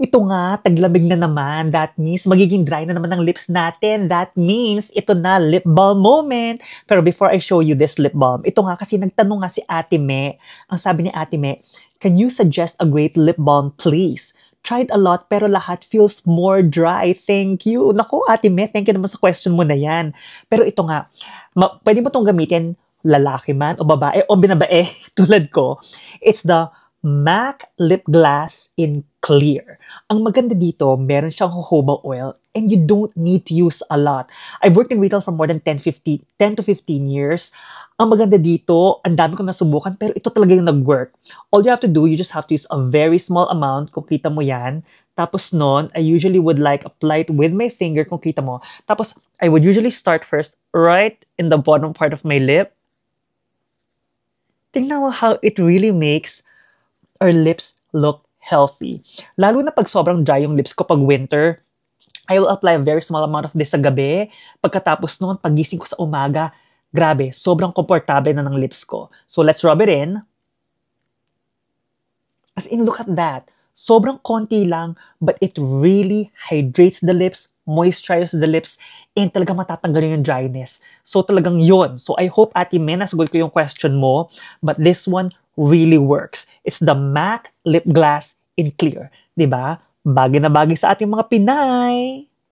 Ito nga, taglamig na naman. That means magiging dry na naman ang lips natin. That means ito na, lip balm moment. Pero before I show you this lip balm, ito nga kasi nagtanong nga si Ate Me. Ang sabi ni Ate Me, can you suggest a great lip balm please? Tried a lot pero lahat feels more dry. Thank you. Naku, Ate Me, thank you naman sa question mo na yan. Pero ito nga, pwede mo itong gamitin lalaki man o babae o binabae tulad ko. It's the MAC Lip Glass in Clear. Ang maganda dito, meron siyang jojoba oil and you don't need to use a lot. I've worked in retail for more than 10 to 15 years. Ang maganda dito, ang dami kong nasubukan pero ito talaga yung nag-work. All you have to do, you just have to use a very small amount kung kita mo yan. Tapos nun, I usually would like apply it with my finger kung kita mo. Tapos, I would usually start first right in the bottom part of my lip. Tingnan mo how it really makes our lips look healthy. Lalo na pag sobrang dry yung lips ko pag winter, I will apply a very small amount of this sa gabi. Pagkatapos noon, pagising ko sa umaga, grabe, sobrang komportable na ng lips ko. So let's rub it in. As in, look at that. Sobrang konti lang, but it really hydrates the lips, moisturizes the lips, and talagang matatanggal yung dryness. So talagang yun. So I hope, Ate Men, nasagot ko yung question mo, but this one really works. It's the MAC Lip Glass in Clear. Diba? Bagay na bagay sa ating mga Pinay.